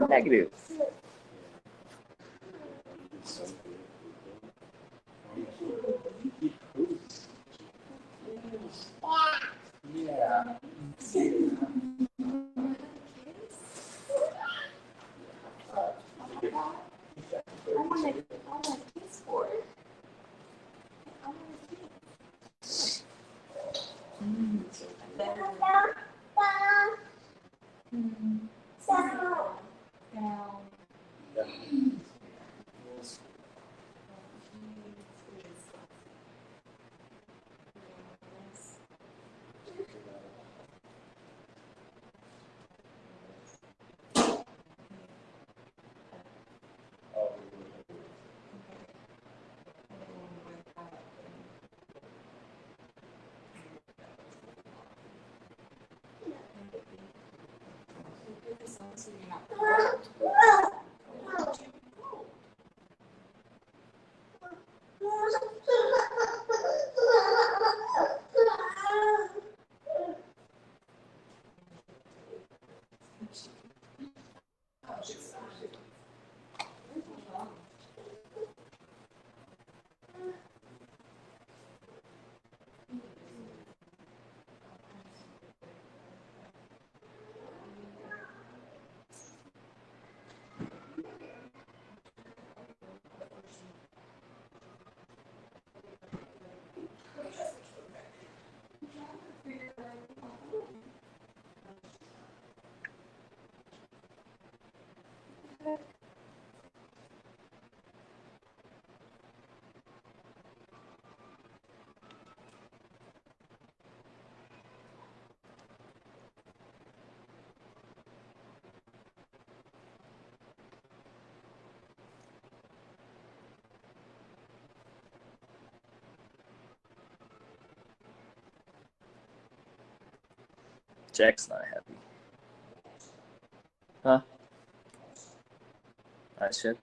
Negative. Yeah. Jack's not happy. Huh? I should.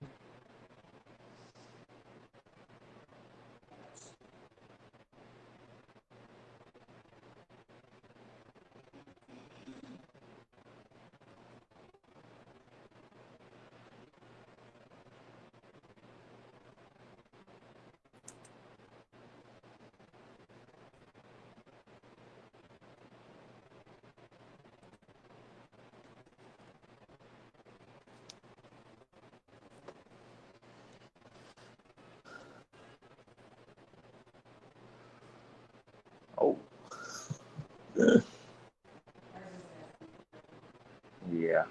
Oh. Yeah.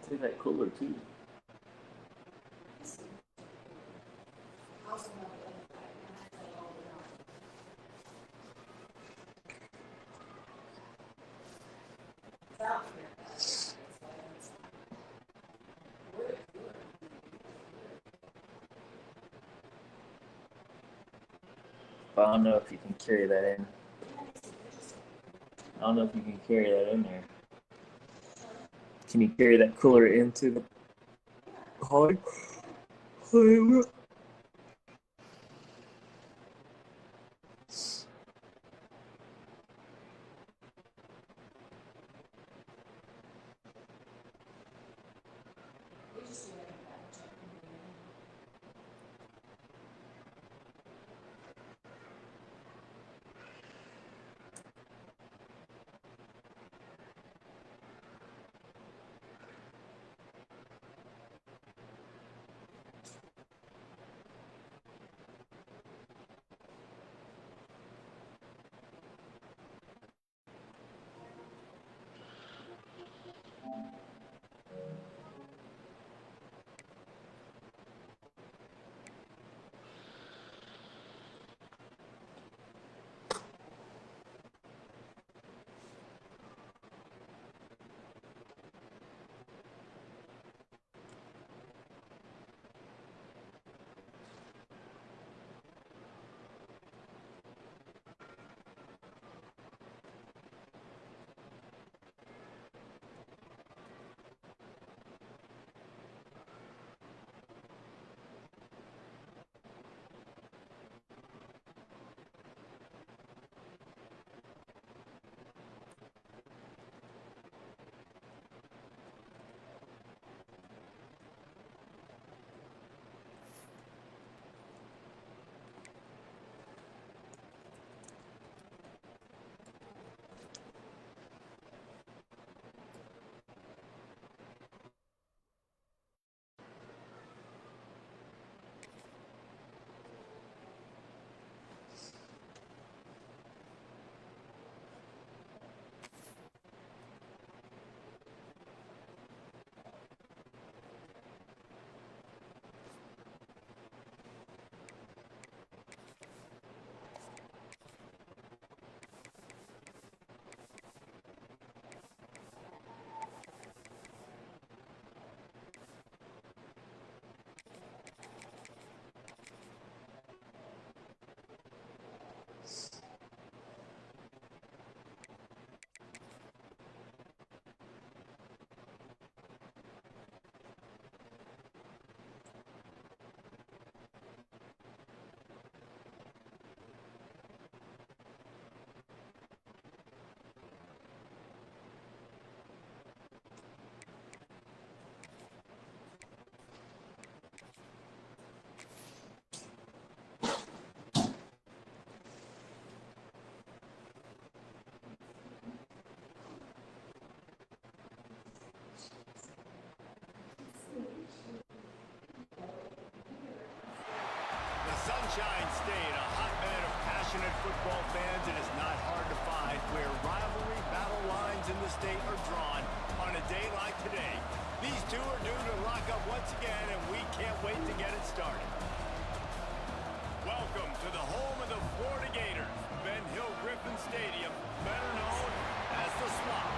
Take that cooler too. But I don't know if you can carry that in. I don't know if you can carry that in there. Can you carry that cooler into the hallway? Sunshine State, a hotbed of passionate football fans. It is not hard to find where rivalry battle lines in the state are drawn on a day like today. These two are due to lock up once again, and we can't wait to get it started. Welcome to the home of the Florida Gators, Ben Hill Griffin Stadium, better known as the Swamp.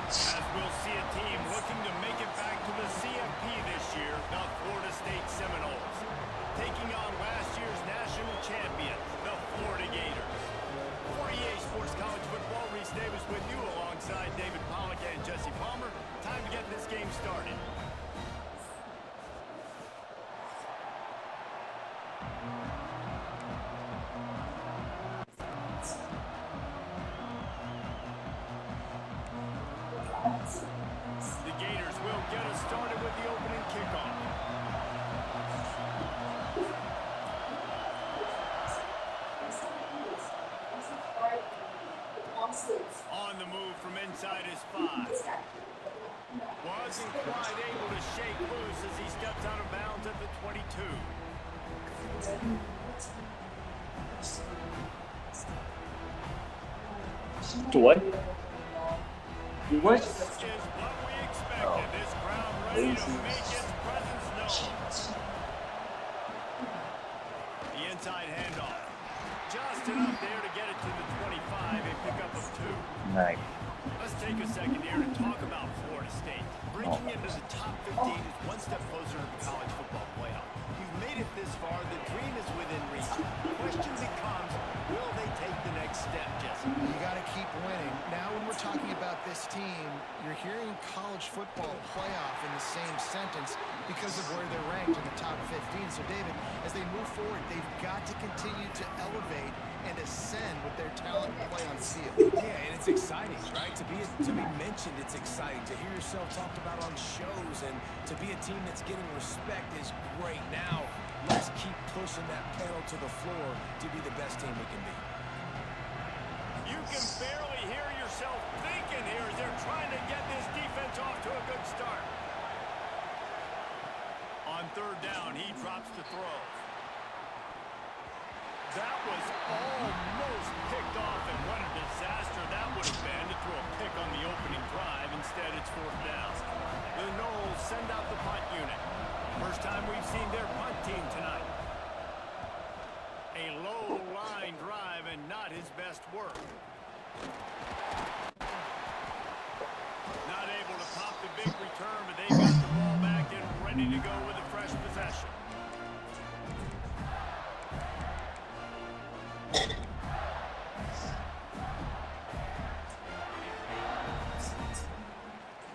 As we'll see a team looking to make it back to the CFP this year, the Florida State Seminoles, taking on last year's national champions, the Florida Gators. For EA Sports College Football, Reese Davis with you alongside David Pollack and Jesse Palmer. Time to get this game started. The Gators will get us started with the opening kickoff. On the move from inside his 5. Wasn't quite able to shake loose as he steps out of bounds at the 22. To what? You what? This is what we expected. This crowd ready to make its presence known. The inside handoff. Just enough there to get it to the 25, a pickup of 2. Nice. Let's take a second here to talk about Florida State. Breaking into the top 15 is one step closer to the college football playoff. You've made it this far. The dream is within reach. The question becomes, will they take the next step, Jesse? You got to keep winning. Now when we're talking about this team, you're hearing college football playoff in the same sentence because of where they're ranked in the top 15. So, David, as they move forward, they've got to continue to elevate and ascend with their talent and play on the field. Yeah, and it's exciting, right? To be mentioned, it's exciting. To hear yourself talked about on shows and to be a team that's getting respect is great. Now, let's keep pushing that pedal to the floor to be the best team we can be. You can barely hear yourself thinking here as they're trying to get this defense off to a good start. On third down, he drops the throw. That was almost picked off, and what a disaster that would have been to throw a pick on the opening drive. Instead, it's fourth down. The Noles send out the punt unit. First time we've seen their punt team tonight. A low line drive and not his best work. Not able to pop the big return, but they've got the ball back and ready to go with a fresh possession.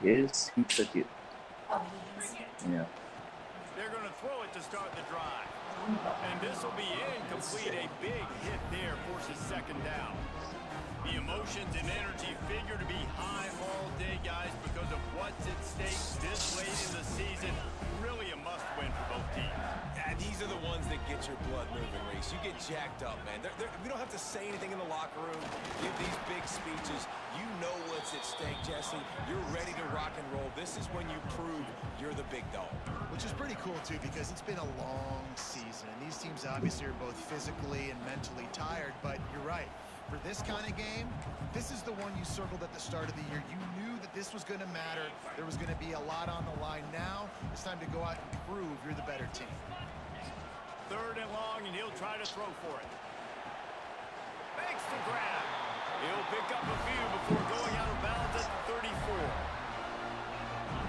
Yes, he took it. Yeah. They're going to throw it to start the drive. And this will be incomplete. A big hit there forces second down. The emotions and energy figure to be high all day, guys, because of what's at stake this late in the season. Really a must-win for both teams. Yeah, these are the ones that get your blood moving, Reese. You get jacked up, man. We don't have to say anything in the locker room, give these big speeches. You know what's at stake, Jesse. You're ready to rock and roll. This is when you prove you're the big dog. Which is pretty cool, too, because it's been a long season. And these teams obviously are both physically and mentally tired, but you're right. For this kind of game, this is the one you circled at the start of the year. You knew that this was going to matter. There was going to be a lot on the line. Now it's time to go out and prove you're the better team. Third and long, and he'll try to throw for it. Makes the grab. He'll pick up a few before going out of bounds at the 34.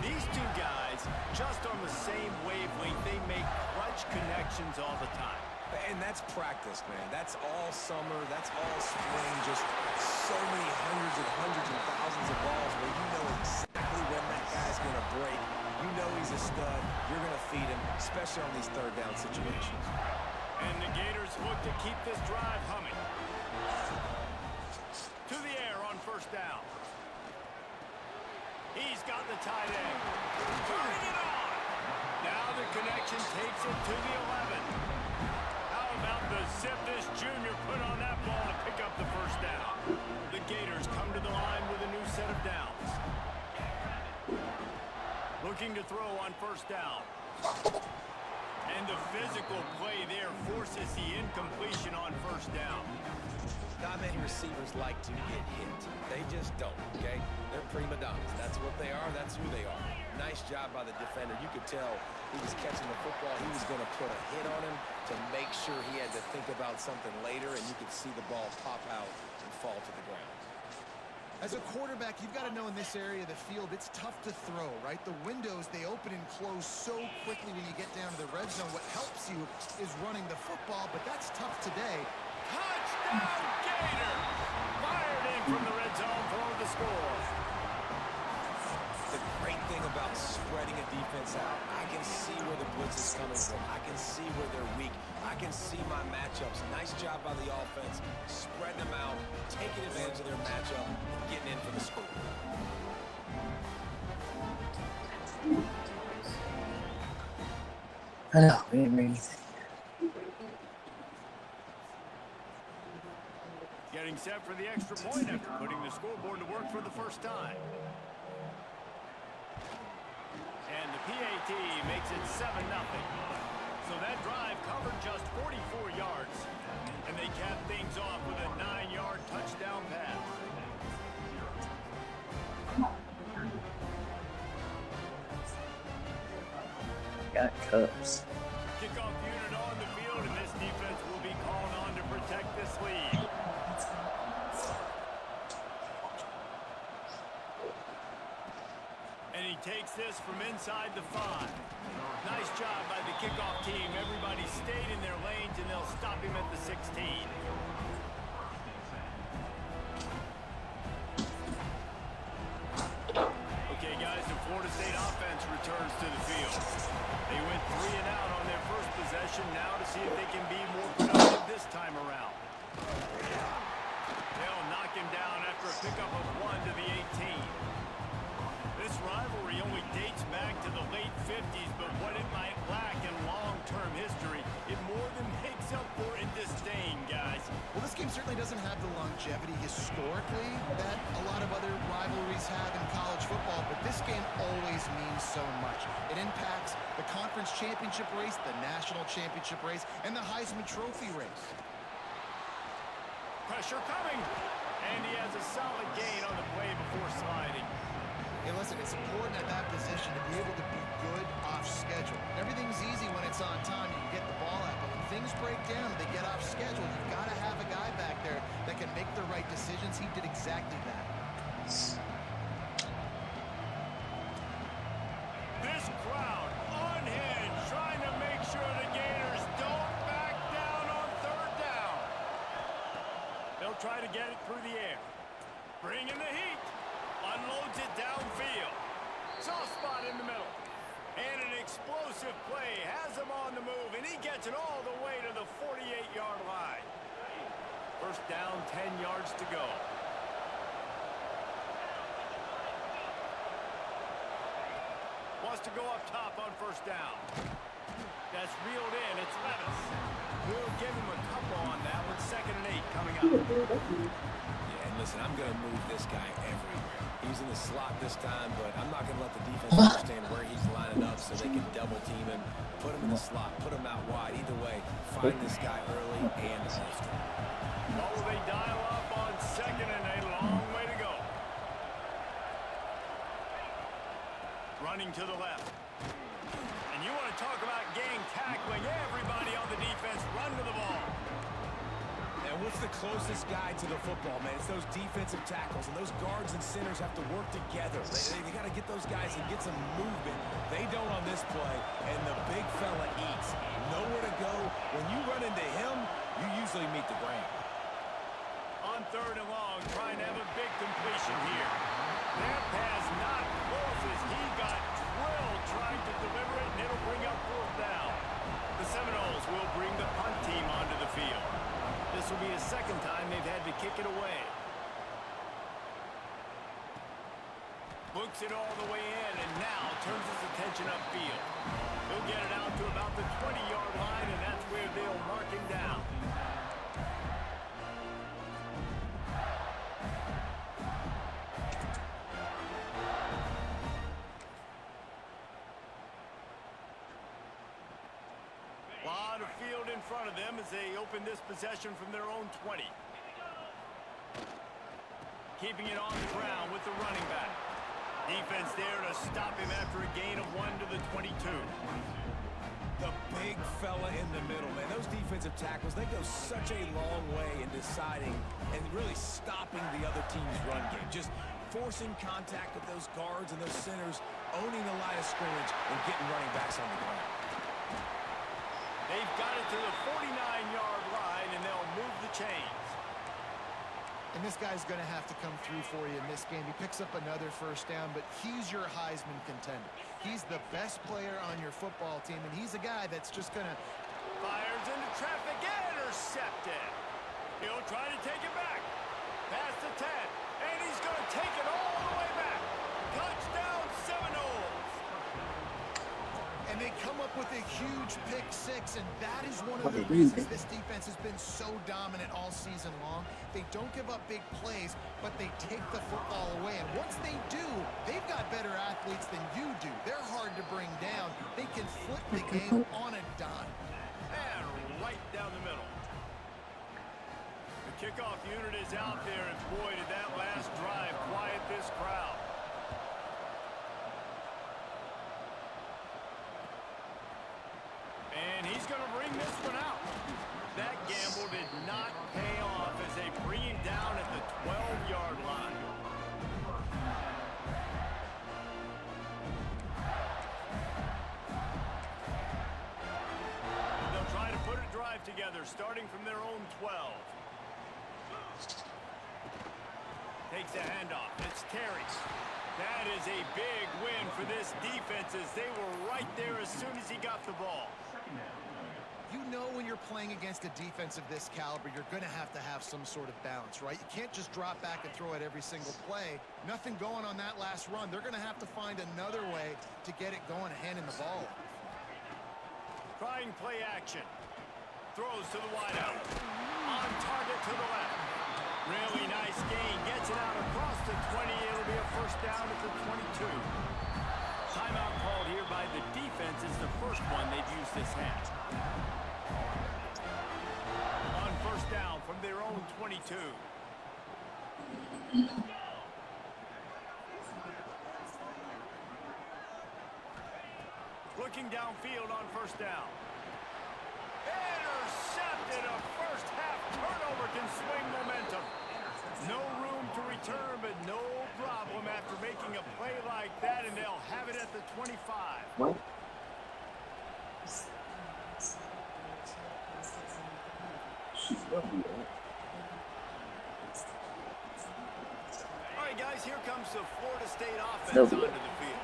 These two guys, just on the same wavelength, they make clutch connections all the time. And that's practice, man. That's all summer. That's all spring. Just so many hundreds and thousands of balls where you know exactly when that guy's going to break. You know he's a stud. You're going to feed him, especially on these third down situations. And the Gators look to keep this drive humming. To the air on first down. He's got the tight end. Turning it on. Now the connection takes it to the 11. How about the zip this junior put on that ball to pick up the first down? The Gators come to the line with a new set of downs. Looking to throw on first down. And the physical play there forces the incompletion on first down. Not many receivers like to get hit. They just don't, okay? They're prima donnas. That's what they are. That's who they are. Nice job by the defender. You could tell he was catching the football. He was going to put a hit on him to make sure he had to think about something later, and you could see the ball pop out and fall to the ground. As a quarterback, you've got to know in this area of the field, it's tough to throw, right? The windows, they open and close so quickly when you get down to the red zone. What helps you is running the football, but that's tough today. Touchdown, Gators! Fired in from the red zone for the score. The great thing about spreading a defense out, I can see where the blitz is coming from. I can see where they're weak. I can see my matchups. Nice job by the offense, spreading them out, taking advantage of their matchup, and getting in for the score. I know, we didn't bring anything. Getting set for the extra point after putting the scoreboard to work for the first time. And the PAT makes it 7-0. So that drive covered just 44 yards. And they capped things off with a 9-yard touchdown pass. Got Cubs. Kickoff unit on the field, and this defense will be called on to protect this lead. And he takes this from inside the 5. Nice job by the kickoff team. Everybody stayed in their lanes, and they'll stop him at the 16. Okay, guys, the Florida State offense returns to the field. They went 3 and out on their first possession. Now to see if they can be more productive this time around. They'll knock him down after a pickup of 1 to the 18. This rivalry only dates back to the late 50s, but what it might lack in long-term history, it more than makes up for in disdain, guys. Well, this game certainly doesn't have the longevity historically that a lot of other rivalries have in college football, but this game always means so much. It impacts the conference championship race, the national championship race, and the Heisman Trophy race. Pressure coming, and he has a solid gain on the play before sliding. Hey, listen, it's important at that position to be able to be good off schedule. Everything's easy when it's on time, you can get the ball out, but when things break down and they get off schedule, you've got to have a guy back there that can make the right decisions. He did exactly that. This crowd unhinged, trying to make sure the Gators don't back down on third down. They'll try to get it through the air. Bringing the heat. Unloads it downfield. Soft spot in the middle. And an explosive play has him on the move, and he gets it all the way to the 48-yard line. First down, 10 yards to go. Wants to go up top on first down. That's reeled in. It's Levis. We'll give him a couple on that with 2nd and 8 coming up. Yeah, and listen, I'm going to move this guy everywhere. He's in the slot this time, but I'm not going to let the defense understand where he's lining up so they can double team him, put him in the slot, put him out wide. Either way, find this guy early and often. Oh, they dial up on 2nd and 8. Long way to go. Running to the left. And you want to talk about gang tackling. Everybody on the defense run to the ball. And what's the closest guy to the football, man? It's those defensive tackles, and those guards and centers have to work together. They got to get those guys and get some movement. They don't on this play, and the big fella eats. Nowhere to go. When you run into him, you usually meet the ground. On 3rd and long, trying to have a big completion here. That pass not close as he got drilled trying to deliver it, and it'll bring up 4th down. The Seminoles will bring the punt team onto the field. This will be his 2nd time they've had to kick it away. Books it all the way in, and now turns his attention upfield. He'll get it out to about the 20-yard line, and that's where they'll mark him down. lot of field in front of them as they open this possession from their own 20. Keeping it on the ground with the running back. Defense there to stop him after a gain of 1 to the 22. The big fella in the middle, man. Those defensive tackles, they go such a long way in deciding and really stopping the other team's run game. Just forcing contact with those guards and those centers, owning the line of scrimmage, and getting running backs on the ground. They've got it to the 49-yard line, and they'll move the chains. And this guy's going to have to come through for you in this game. He picks up another first down, but he's your Heisman contender. He's the best player on your football team, and he's a guy that's just going to... Fires into traffic, intercepted. He'll try to take it back. Past the 10, and he's going to take it all the way back. Touchdown, Seminoles. And they come up with a huge pick six, and that is one of the reasons this defense has been so dominant all season long. They don't give up big plays, but they take the football away. And once they do, they've got better athletes than you do. They're hard to bring down. They can flip the game on a dime. And right down the middle. The kickoff unit is out there, and boy, did that last drive quiet this crowd. And he's going to bring this one out. That gamble did not pay off as they bring him down at the 12-yard line. They'll try to put a drive together, starting from their own 12. Takes a handoff. It's Terry. That is a big win for this defense as they were right there as soon as he got the ball. You know when you're playing against a defense of this caliber, you're going to have some sort of balance, right? You can't just drop back and throw it every single play. Nothing going on that last run. They're going to have to find another way to get it going, handing the ball off. Trying play action. Throws to the wideout. On target to the left. Really nice gain. Gets it out across the 20. It'll be a first down at the 22. Timeout called here by the defense is the first one they've used this half. On first down from their own 22. Looking downfield on first down. Intercepted. A first half turnover can swing momentum. No room to return, but no problem after making a play like that, and they'll have it at the 25. What? All right, guys, here comes the Florida State offense onto the field.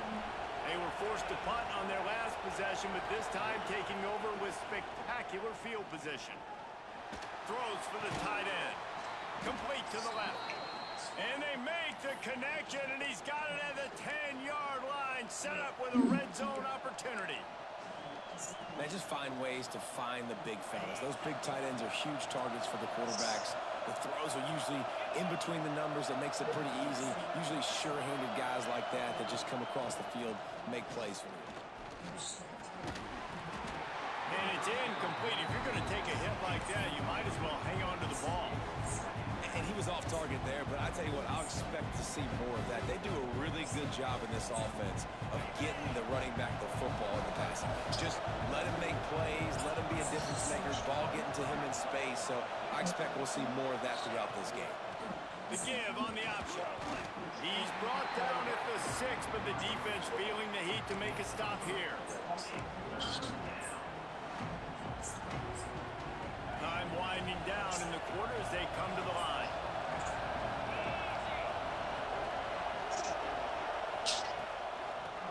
They were forced to punt on their last possession, but this time taking over with spectacular field position. Throws for the tight end. Complete to the left. And they make the connection, and he's got it at the 10-yard line, set up with a red zone opportunity. They just find ways to find the big fellas. Those big tight ends are huge targets for the quarterbacks. The throws are usually in between the numbers. That makes it pretty easy. Usually sure-handed guys like that just come across the field, make plays for you. And it's incomplete. If you're going to take a hit like that, you might as well hang on to the ball. And he was off target there, but I tell you what, I'll expect to see more of that. They do a really good job in this offense of getting the running back the football in the passing. Just let him make plays, let him be a difference maker, ball getting to him in space. So I expect we'll see more of that throughout this game. The give on the option. He's brought down at the 6, but the defense feeling the heat to make a stop here. Time winding down in the quarter as they come to the line.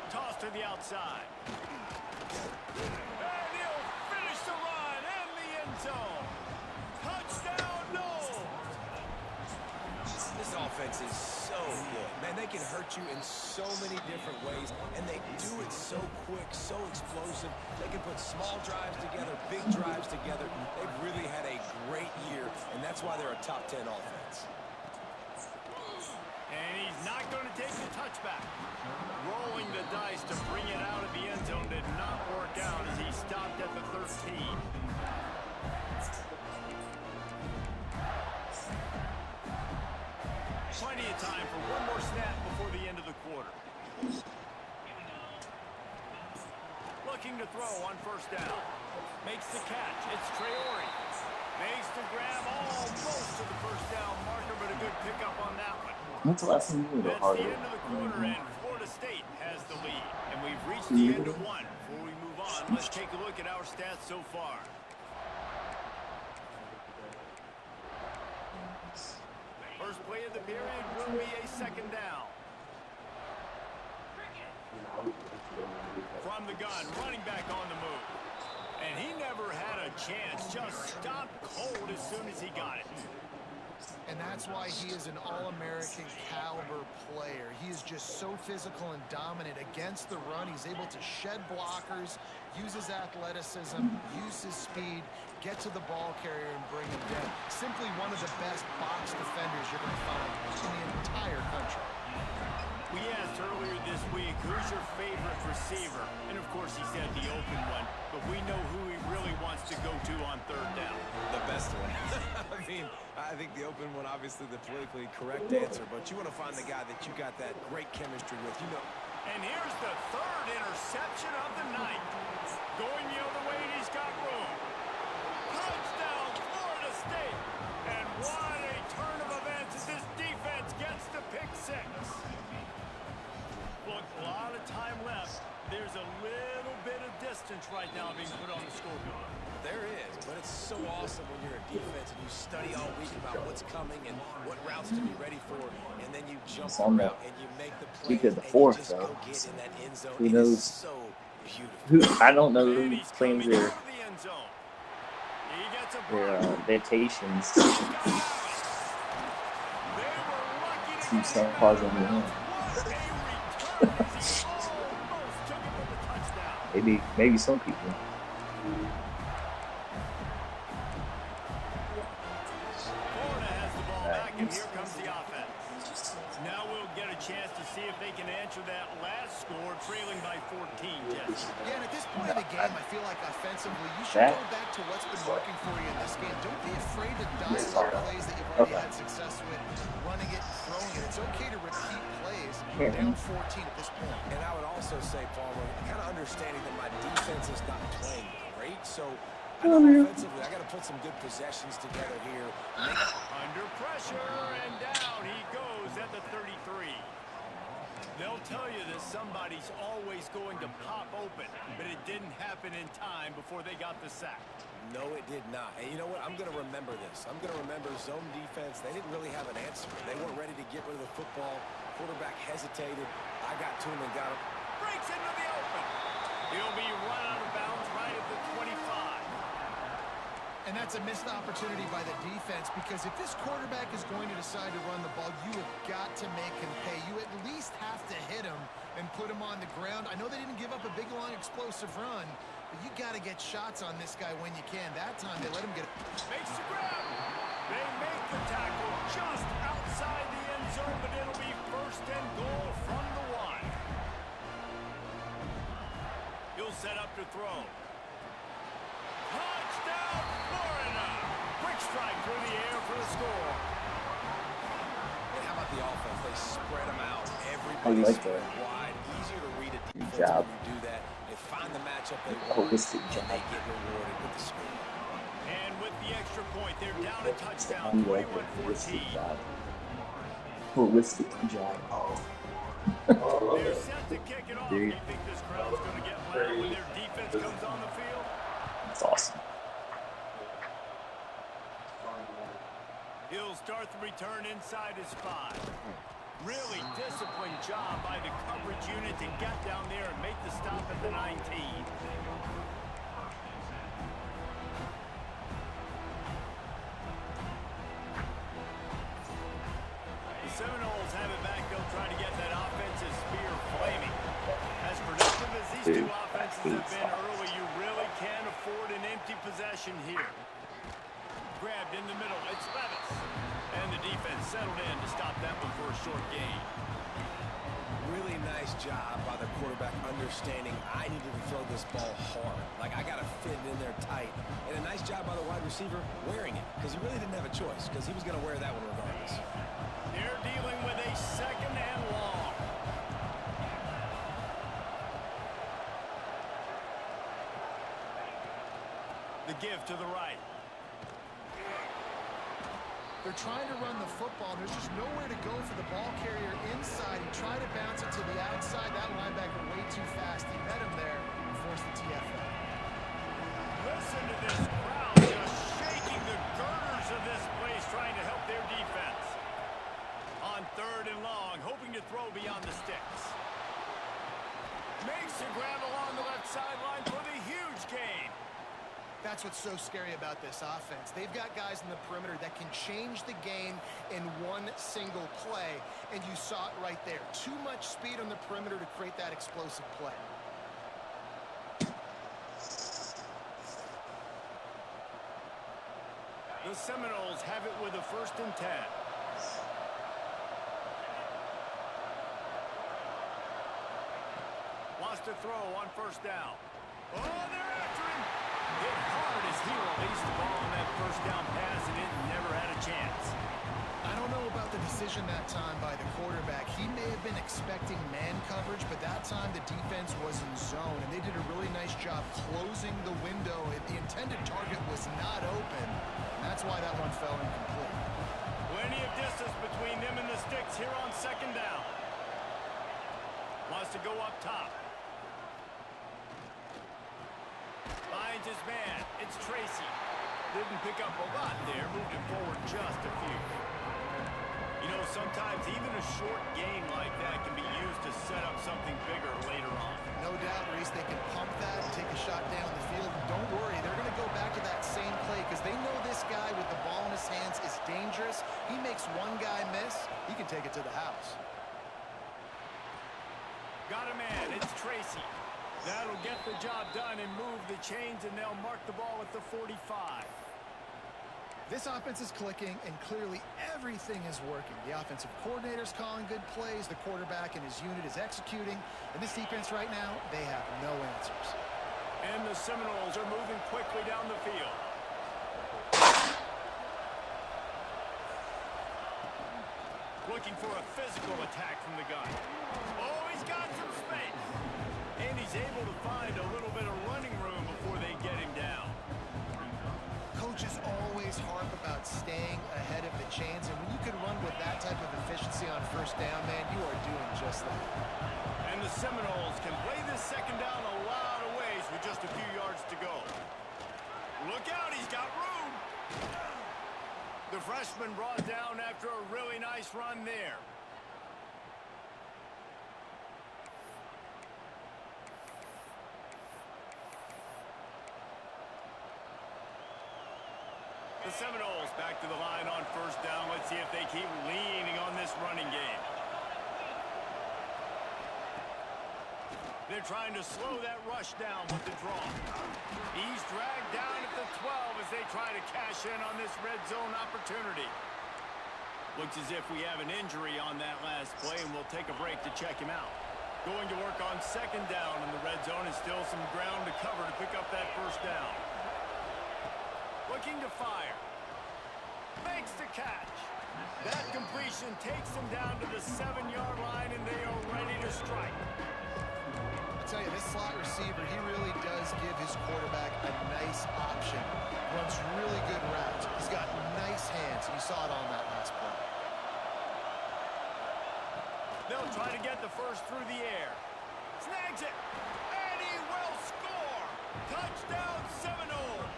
Toss to the outside. And he'll finish the run in the end zone. Touchdown, Noles! This offense is so good. Man, they can hurt you in so many different ways, and they do it so quick, so explosive. They can put small drives together, big drives together. They've really had a great year, and that's why they're a top 10 offense. And he's not going to take the touchback. Rolling the dice to bring it out of the end zone did not work out as he stopped at the 13. Plenty of time for one more snap before the end of the quarter. Looking to throw on first down. Makes the catch. It's Traore. Makes the grab almost to the first down marker, but a good pickup on that one. When's the last time you were That's harder? the end of the quarter, and Florida State has the lead. And we've reached the end of one. Before we move on, let's take a look at our stats so far. First play of the period will be a second down. From the gun, running back on the move. And he never had a chance, just stopped cold as soon as he got it. And that's why he is an All-American caliber player. He is just so physical and dominant against the run. He's able to shed blockers, use his athleticism, use his speed, get to the ball carrier and bring him down. Simply one of the best box defenders you're going to find in the entire country. We asked earlier this week, who's your favorite receiver? And of course he said the open one, but we know who he really wants to go to on third down. The best one. I mean, I think the open one, obviously the politically correct answer, but you want to find the guy that you got that great chemistry with, you know. And here's the third interception of the night. Going the other way, and he's got room. Touchdown, Florida State. And what a turn of events as this defense gets the pick six. Look, a lot of time left. There's a little bit of distance right now being put on the scoreboard. There is, but it's so awesome when you're a defense and you study all week about what's coming and what routes to be ready for, and then you jump the route and you make the play. Speaking of the fourth, though, who knows? So beautiful. I don't know who claims their vacations. Keep some pause on the end. Maybe some people. Florida has the ball back, and here comes the offense. Now we'll get a chance to see if they can answer that last score, trailing by 14, Jesse. Yeah, and at this point of the game, I feel like offensively, you should go back to what's been working for you in this game. Don't be afraid to dial up plays that you've already had success with, running it, throwing it. It's okay to repeat plays down 14 at this point. And I would also say, Palmer, kind of understanding that my defense is not playing great, so I know offensively I got to put some good possessions together here. Under pressure, and down he goes at the 33. They'll tell you that somebody's always going to pop open, but it didn't happen in time before they got the sack. No, it did not. And you know what? I'm going to remember this. I'm going to remember zone defense. They didn't really have an answer. They weren't ready to get rid of the football. Quarterback hesitated. I got to him and got him. Breaks into the open. He'll be run out of bounds right at the 25. And that's a missed opportunity by the defense, because if this quarterback is going to decide to run the ball, you have got to make him pay. You at least have to hit him and put him on the ground. I know they didn't give up a big, long, explosive run, but you got to get shots on this guy when you can. That time they let him get it. Makes the grab. They make the tackle just outside the end zone, but it'll be first and goal from the one. He'll set up to throw. Touchdown, Florida! Quick strike through the air for the score. And how about the offense? They spread them out. I like Everybody that. wide. Easier to read a defense Good job. when you do that. They find the matchup they want, Holistic and job. they get rewarded with the score. And with the extra point, they're down a touchdown, I like that holistic 21-14. job. Holistic job. They're set to kick it off. Do you think this crowd's going to get loud when their defense comes on the field? That's awesome. He'll start the return inside his 5. Really disciplined job by the coverage unit to get down there and make the stop at the 19. The Seminoles have it back. They'll try to get that offensive spear flaming. As productive as these two offenses have been early, you really can't afford an empty possession here. Grabbed in the middle, it's Levis. And the defense settled in to stop that one for a short gain. Really nice job by the quarterback understanding I needed to throw this ball hard. Like, I got to fit it in there tight. And a nice job by the wide receiver wearing it, because he really didn't have a choice, because he was going to wear that one regardless. They're dealing with a second and long. The give to the right. They're trying to run the football. There's just nowhere to go for the ball carrier inside. He tried to bounce it to the outside. That linebacker way too fast. He met him there and forced the TFL. Listen to this crowd just shaking the girders of this place, trying to help their defense. On 3rd and long, hoping to throw beyond the sticks. Makes a grab along the left sideline for the huge gain. That's what's so scary about this offense. They've got guys in the perimeter that can change the game in one single play, and you saw it right there. Too much speed on the perimeter to create that explosive play. The Seminoles have it with a 1st and 10. Wants to throw on 1st down. Oh, they're after him. Hit hard as he released the ball on that 1st down pass, and it never had a chance. I don't know about the decision that time by the quarterback. He may have been expecting man coverage, but that time the defense was in zone, and they did a really nice job closing the window. The intended target was not open, and that's why that one fell incomplete. Plenty of distance between them and the sticks here on 2nd down. Wants to go up top. Finds his man. It's Tracy. Didn't pick up a lot there. Moved him forward just a few. You know, sometimes even a short gain like that can be used to set up something bigger later on. No doubt, Reese, they can pump that and take a shot down the field. And don't worry, they're going to go back to that same play because they know this guy with the ball in his hands is dangerous. He makes one guy miss, he can take it to the house. Got a man. It's Tracy. That'll get the job done and move the chains, and they'll mark the ball at the 45. This offense is clicking, and clearly everything is working. The offensive coordinator's calling good plays, the quarterback and his unit is executing, and this defense right now, they have no answers. And the Seminoles are moving quickly down the field. Looking for a physical attack from the gun. Oh, he's got some space. And he's able to find a little bit of running room before they get him down. Coaches always harp about staying ahead of the chains, and when you can run with that type of efficiency on 1st down, man, you are doing just that. And the Seminoles can play this 2nd down a lot of ways with just a few yards to go. Look out, he's got room. The freshman brought down after a really nice run there. The Seminoles back to the line on 1st down. Let's see if they keep leaning on this running game. They're trying to slow that rush down with the draw. He's dragged down at the 12 as they try to cash in on this red zone opportunity. Looks as if we have an injury on that last play, and we'll take a break to check him out. Going to work on 2nd down in the red zone, and still some ground to cover to pick up that 1st down. Looking to fire. Makes the catch. That completion takes them down to the 7-yard line, and they are ready to strike. I tell you, this slot receiver, he really does give his quarterback a nice option. Runs really good routes. He's got nice hands. You saw it on that last play. They'll try to get the 1st through the air. Snags it. And he will score. Touchdown Seminoles.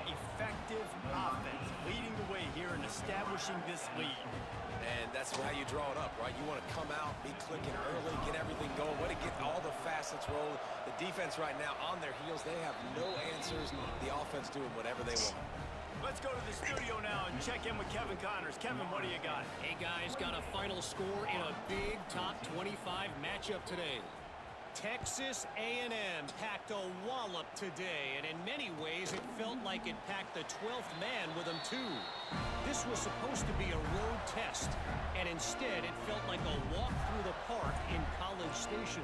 Effective offense leading the way here and establishing this lead. And that's how you draw it up, right? You want to come out, be clicking early, get everything going, want to get all the facets rolling. The defense right now on their heels, they have no answers. The offense doing whatever they want. Let's go to the studio now and check in with Kevin Connors. Kevin, what do you got? Hey, guys, got a final score in a big top 25 matchup today. Texas A&M packed a wallop today, and in many ways it felt like it packed the 12th man with them too. This was supposed to be a road test, and instead it felt like a walk through the park in College Station.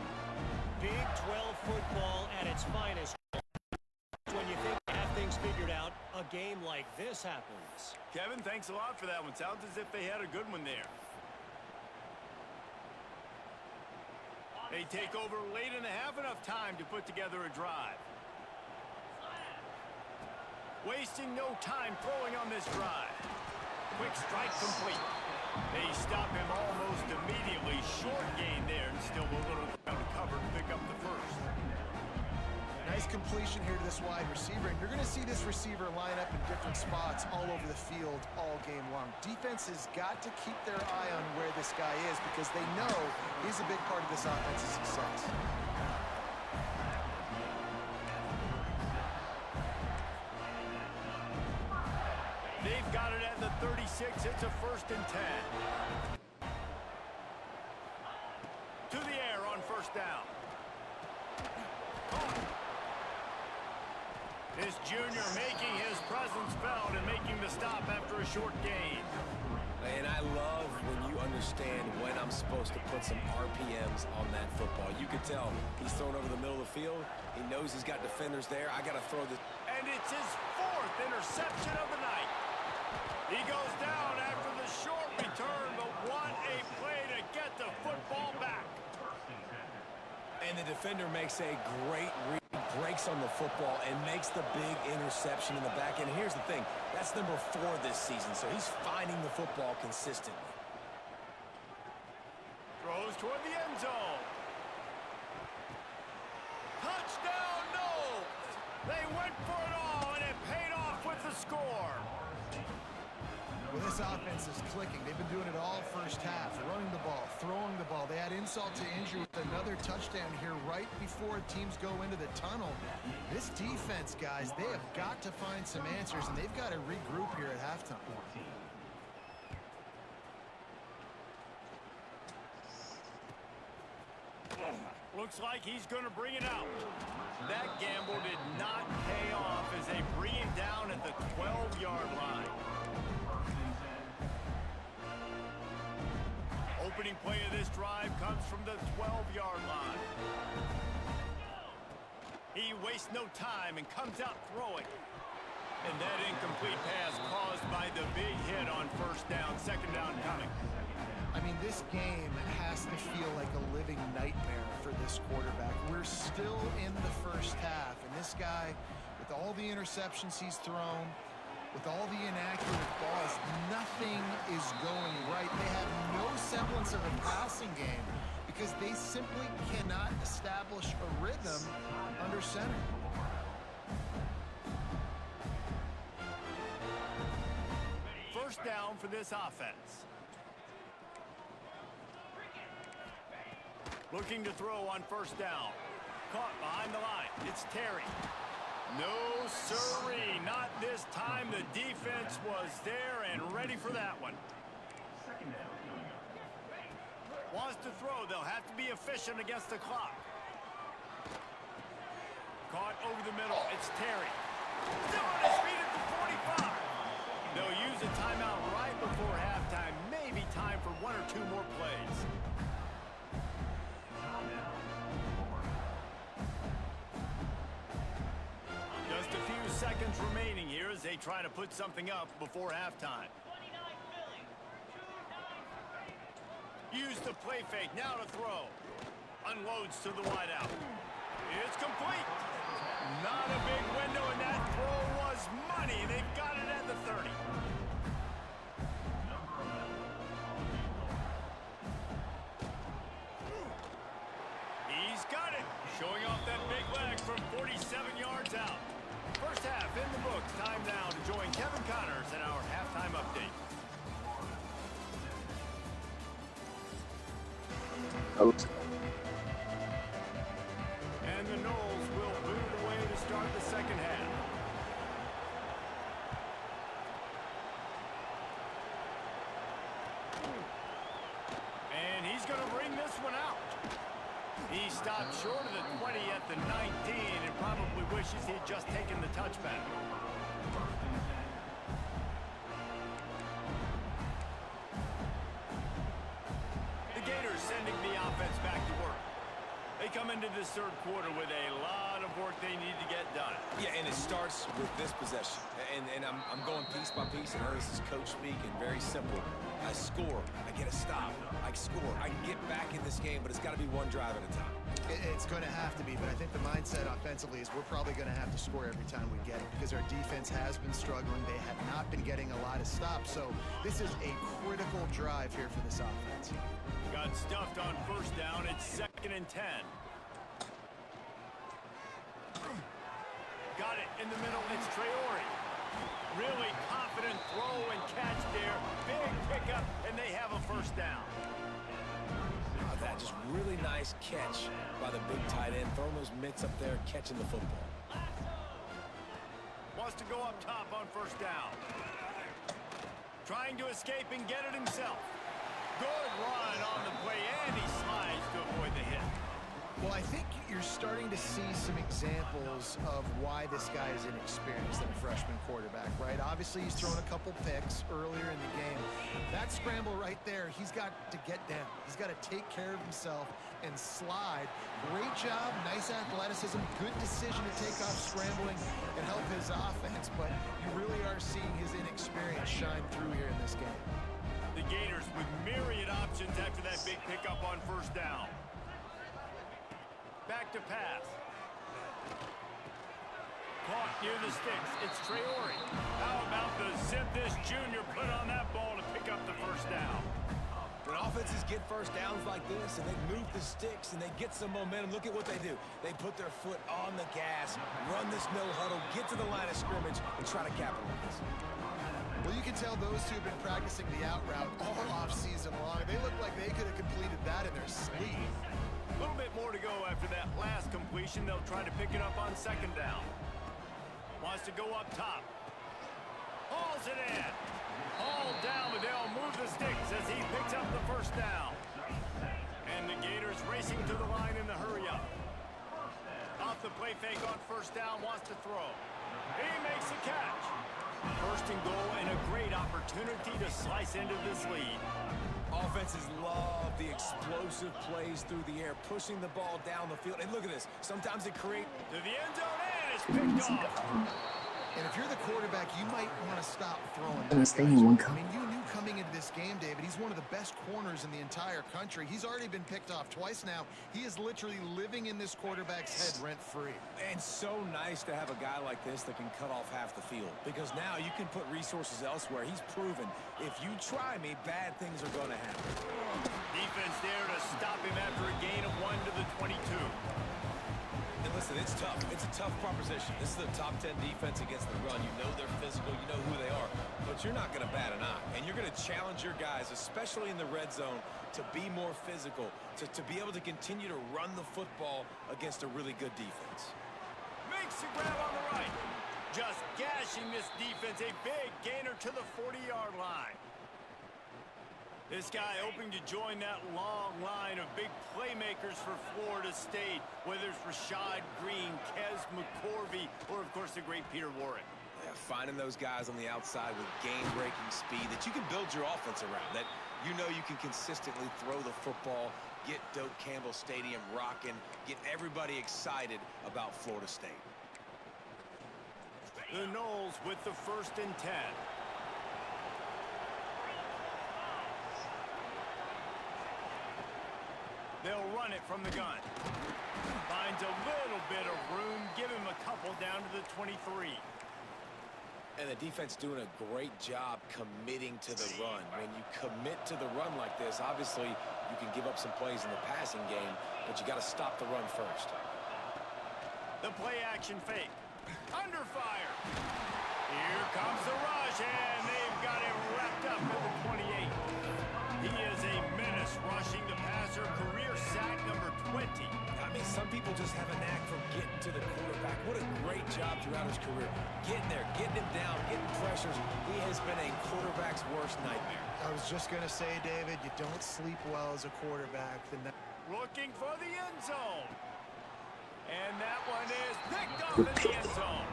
Big 12 football at its finest. When you think you have things figured out, a game like this happens. Kevin, thanks a lot for that one. Sounds as if they had a good one there. They take over late and have enough time to put together a drive. Wasting no time throwing on this drive. Quick strike complete. They stop him almost immediately. Short gain there, and still a little ground to cover to pick up the first. Nice completion here to this wide receiver, and you're going to see this receiver line up in different spots all over the field all game long. Defense has got to keep their eye on where this guy is because they know he's a big part of this offense's success. They've got it at the 36. It's a 1st and 10. To the air on 1st down. This junior making his presence felt and making the stop after a short gain. And I love when you understand when I'm supposed to put some RPMs on that football. You can tell he's thrown over the middle of the field. He knows he's got defenders there. I got to throw this. And it's his 4th interception of the night. He goes down after the short return, but what a play to get the football back. And the defender makes a great read, breaks on the football, and makes the big interception in the back end. Here's the thing. That's number 4 this season, so he's finding the football consistently. Throws toward the end zone. Touchdown, Knowles! They went for it all, and it paid off with the score. Well, this offense is clicking. They've been doing it all first half, running the ball, throwing the ball. They had insult to injury with another touchdown here right before teams go into the tunnel. This defense, guys, they have got to find some answers, and they've got to regroup here at halftime. Looks like he's going to bring it out. That gamble did not pay off as they bring him down at the 12-yard line. Opening play of this drive comes from the 12-yard line. He wastes no time and comes out throwing. And that incomplete pass caused by the big hit on 1st down, 2nd down coming. I mean, this game has to feel like a living nightmare for this quarterback. We're still in the first half, and this guy, with all the interceptions he's thrown, with all the inaccurate balls, nothing is going right. They have no semblance of a passing game because they simply cannot establish a rhythm under center. First down for this offense. Looking to throw on 1st down. Caught behind the line. It's Terry. No, sirree, not this time. The defense was there and ready for that one. Wants to throw. They'll have to be efficient against the clock. Caught over the middle. It's Terry. Still on his feet at the 45. They'll use a timeout right before halftime. Maybe time for 1 or 2 more plays. Just a few seconds remaining here as they try to put something up before halftime. Use the play fake, now to throw. Unloads to the wideout. It's complete. Not a big window, and that throw was money. They've got it at the 30. He's got it. Showing off that big leg from 47 yards out. First half in the books. Time now to join Kevin Connors in our halftime update. And the Knowles will boot away to start the 2nd half. And he's going to bring this one out. He stopped short of the 20 at the 19 and probably wishes he had just taken the touchback. The Gators sending the offense back to work. They come into this third quarter with a lot of work they need to get done. Yeah, and it starts with this possession. And I'm going piece by piece, and this is coach speak, and very simple. I score, I get a stop, I score, I can get back in this game, but it's got to be one drive at a time. It's going to have to be, but I think the mindset offensively is we're probably going to have to score every time we get it because our defense has been struggling. They have not been getting a lot of stops, so this is a critical drive here for this offense. Got stuffed on first down. It's 2nd and 10. Got it in the middle. It's Traore. Really confident throw and catch there. Big pickup, and they have a first down. That just really nice catch by the big tight end. Throwing those mitts up there, catching the football. Wants to go up top on first down. Trying to escape and get it himself. Good run on the play, and he slides to avoid the hit. Well, I think you're starting to see some examples of why this guy is inexperienced in a freshman quarterback, right? Obviously, he's thrown a couple picks earlier in the game. That scramble right there, he's got to get down. He's got to take care of himself and slide. Great job, nice athleticism, good decision to take off scrambling and help his offense, but you really are seeing his inexperience shine through here in this game. The Gators with myriad options after that big pickup on first down. Back to pass. Caught near the sticks. It's Traore. How about the zip this junior put on that ball to pick up the first down? When offenses get first downs like this and they move the sticks and they get some momentum, look at what they do. They put their foot on the gas, run this no huddle, get to the line of scrimmage, and try to capitalize. Well, you can tell those two have been practicing the out route all off-season long. They look like they could have completed that in their sleep. A little bit more to go after that last completion. They'll try to pick it up on second down. Wants to go up top. Hauls it in. Hauled down, but they'll move the sticks as he picks up the first down. And the Gators racing to the line in the hurry-up. Off the play fake on first down, wants to throw. He makes the catch. First and goal, and a great opportunity to slice into this lead. Offenses love the explosive plays through the air, pushing the ball down the field. And look at this. Sometimes it creates... To the end zone, and it's picked off. And if you're the quarterback, you might want to stop throwing. I mean, you knew coming into this game, David, he's one of the best corners in the entire country. He's already been picked off twice now. He is literally living in this quarterback's head rent-free. And so nice to have a guy like this that can cut off half the field. Because now you can put resources elsewhere. He's proven, if you try me, bad things are going to happen. Defense there to stop him after a gain of 1 to the 22. And listen, it's tough. It's a tough proposition. This is the top 10 defense against the run. You know they're physical. You know who they are. But you're not going to bat an eye. And you're going to challenge your guys, especially in the red zone, to be more physical, to be able to continue to run the football against a really good defense. Makes the grab on the right. Just gashing this defense. A big gainer to the 40-yard line. This guy hoping to join that long line of big playmakers for Florida State, whether it's Rashad Green, Kez McCorvey, or, of course, the great Peter Warrick. Yeah, finding those guys on the outside with game-breaking speed that you can build your offense around, that you know you can consistently throw the football, get Doak Campbell Stadium rocking, get everybody excited about Florida State. The Noles with the 1st and 10. They'll run it from the gun. Finds a little bit of room. Give him a couple down to the 23. And the defense doing a great job committing to the run. When you commit to the run like this, obviously you can give up some plays in the passing game, but you got to stop the run first. The play action fake. Under fire. Here comes the rush, and they've got him wrapped up at the 28. He is a menace rushing the passer. Career sack number 20. I mean, some people just have a knack for getting to the quarterback. What a great job throughout his career. Getting there, getting him down, getting pressures. He has been a quarterback's worst nightmare. I was just going to say, David, you don't sleep well as a quarterback. Looking for the end zone. And that one is picked off in the end zone.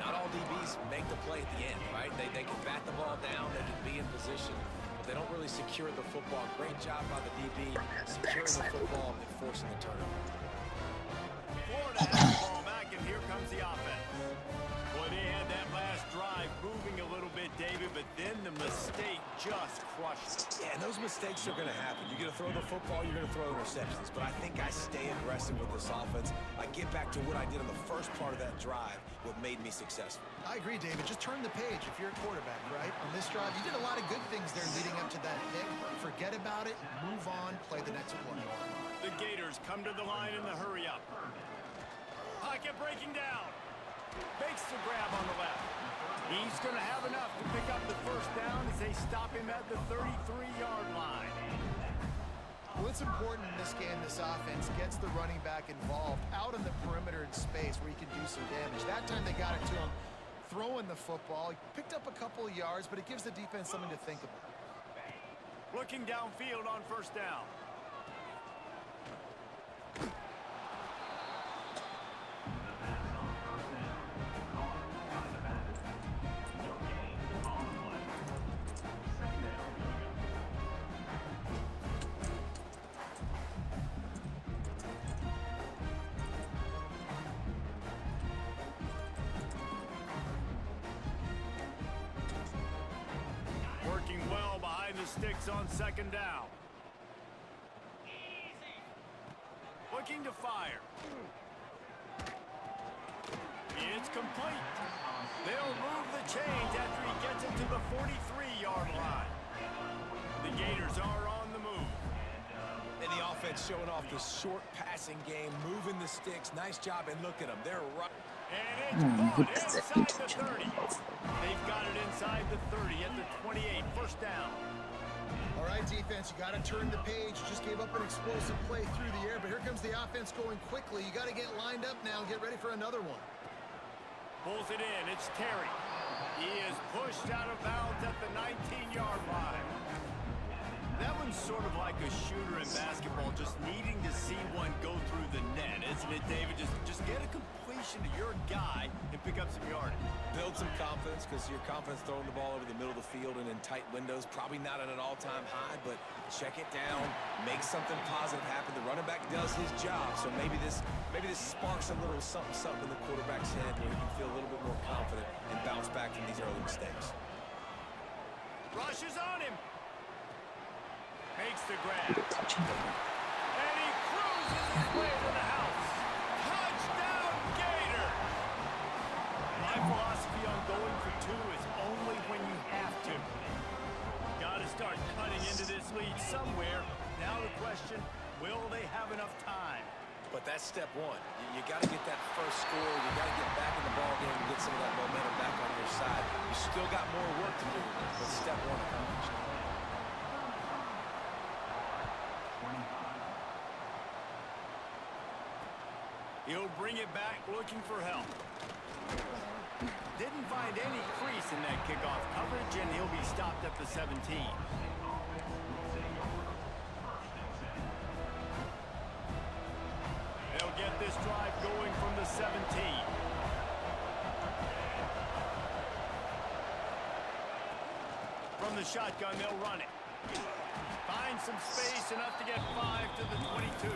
Not all DBs make the play at the end, right? They can bat the ball down, they can be in position. but they don't really secure the football. Great job by the DB securing the football and forcing the turnover. Florida has the ball back, and here comes the offense. Boy, they had that last drive moving a little bit, David, but then the mistake just crushed it. Yeah, and those mistakes are going to happen. You're going to throw the football, you're going to throw interceptions. But I think I stay aggressive with this offense. I get back to what I did in the first part of that drive, what made me successful. I agree, David. Just turn the page if you're a quarterback, right? On this drive, you did a lot of good things there leading up to that pick. Forget about it, move on, play the next play. The Gators come to the line in the hurry-up. Pocket breaking down. Makes the grab on the left. He's going to have enough to pick up the first down as they stop him at the 33-yard line. Well, it's important in this game, this offense gets the running back involved out in the perimeter in space where he can do some damage. That time they got it to him throwing the football. He picked up a couple of yards, but it gives the defense something to think about. Looking downfield on first down. Working well behind the sticks on second down. Looking to fire. It's complete. They'll move the chains after he gets it to the 43-yard line. The Gators are on the move. And the offense showing off the short passing game, moving the sticks. Nice job, and look at them. They're right. And it's caught inside the 30. They've got it inside the 30 at the 28. First down. All right, defense, you got to turn the page. You just gave up an explosive play through the air, but here comes the offense going quickly. You got to get lined up now and get ready for another one. Pulls it in. It's Terry. He is pushed out of bounds at the 19-yard line. That one's sort of like a shooter in basketball, just needing to see one go through the net, isn't it, David? Just get a completion to your guy and pick up some yardage. Build some confidence, because your confidence throwing the ball over the middle of the field and in tight windows, probably not at an all-time high, but check it down, make something positive happen. The running back does his job, so maybe this sparks a little something in the quarterback's head where he can feel a little bit more confident and bounce back from these early mistakes. Rushes on him. Makes the grab. And he cruises his way to the house. Touchdown, Gators! My philosophy on going for two is only when you have to. Got to start cutting into this lead somewhere. Now the question, will they have enough time? But that's step one. You got to get that first score. You got to get back in the ball game and get some of that momentum back on your side. You still got more work to do, but step one accomplished. He'll bring it back looking for help. Didn't find any crease in that kickoff coverage, and he'll be stopped at the 17. They'll get this drive going from the 17. From the shotgun, they'll run it. Find some space, enough to get 5 to the 22.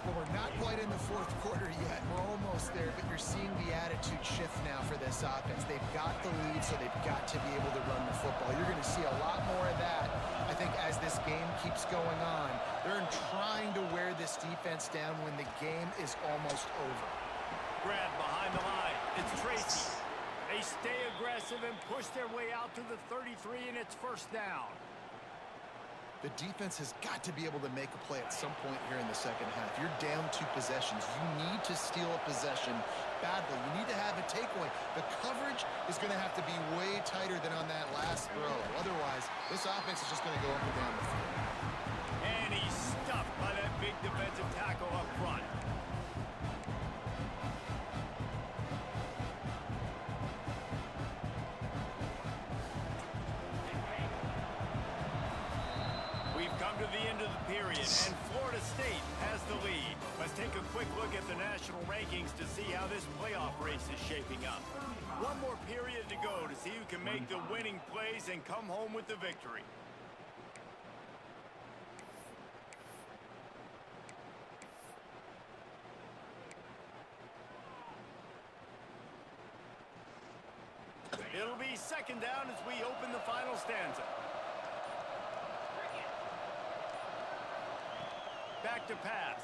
Well, we're not quite in the fourth quarter yet. We're almost there, but you're seeing the attitude shift now for this offense. They've got the lead, so they've got to be able to run the football. You're going to see a lot more of that, I think, as this game keeps going on. They're trying to wear this defense down when the game is almost over. Grab behind the line. It's Tracy. They stay aggressive and push their way out to the 33, and it's first down. The defense has got to be able to make a play at some point here in the second half. You're down 2 possessions. You need to steal a possession badly. You need to have a takeaway. The coverage is going to have to be way tighter than on that last throw. Otherwise, this offense is just going to go up and down the field. And he's stuffed by that big defensive tackle up front. To the end of the period, and Florida State has the lead. Let's take a quick look at the national rankings to see how this playoff race is shaping up. One more period to go to see who can make the winning plays and come home with the victory. It'll be second down as we open the final stanza. Back to pass.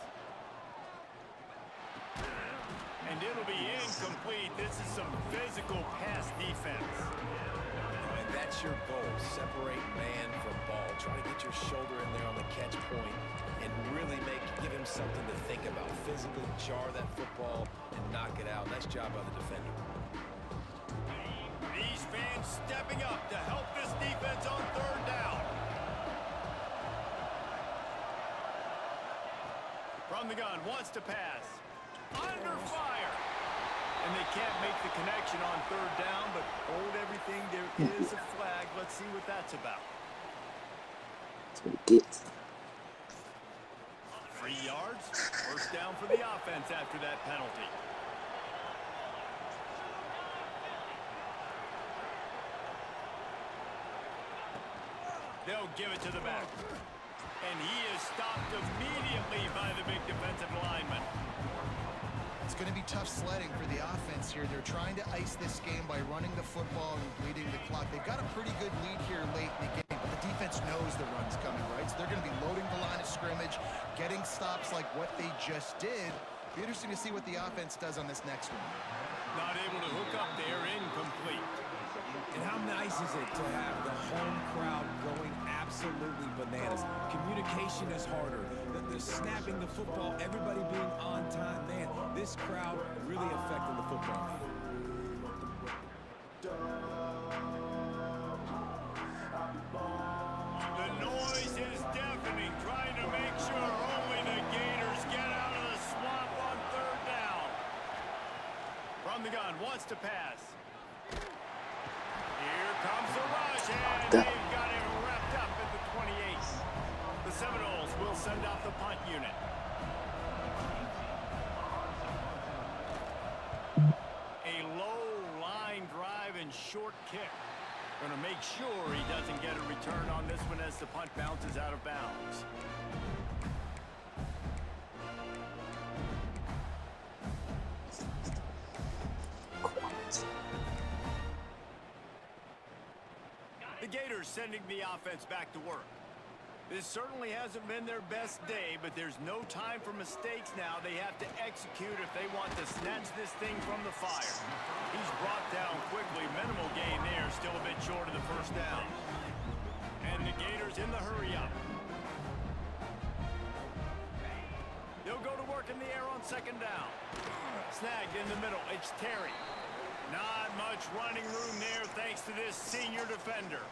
And it'll be incomplete. This is some physical pass defense. And that's your goal. Separate man from ball. Try to get your shoulder in there on the catch point and really give him something to think about. Physically jar that football and knock it out. Nice job by the defender. These fans stepping up to help this defense on third down. From the gun, wants to pass. Under fire. And they can't make the connection on third down, but hold everything. There is a flag. Let's see what that's about. That's what he gets. 3 yards. First down for the offense after that penalty. They'll give it to the back. And he is stopped immediately by the big defensive lineman. It's going to be tough sledding for the offense here. They're trying to ice this game by running the football and bleeding the clock. They've got a pretty good lead here late in the game, but the defense knows the run's coming, right? So they're going to be loading the line of scrimmage, getting stops like what they just did. Be interesting to see what the offense does on this next one. Not able to hook up there, incomplete. And how nice is it to have the home crowd going absolutely bananas? Communication is harder. The snapping the football, everybody being on time. Man, this crowd really affecting the football game. The noise is deafening, trying to make sure only the Gators get out of the swamp on third down. From the gun, wants to pass. Here comes the rush, and they've got him wrapped up at the 28. The Seminoles will send out the punt unit. A low line drive and short kick. Going to make sure he doesn't get a return on this one as the punt bounces out of bounds. The Gators sending the offense back to work. This certainly hasn't been their best day, but there's no time for mistakes now. They have to execute if they want to snatch this thing from the fire. He's brought down quickly. Minimal gain there, still a bit short of the first down. And the Gators in the hurry up. They'll go to work in the air on second down. Snagged in the middle. It's Terry. Not much running room there thanks to this senior defender.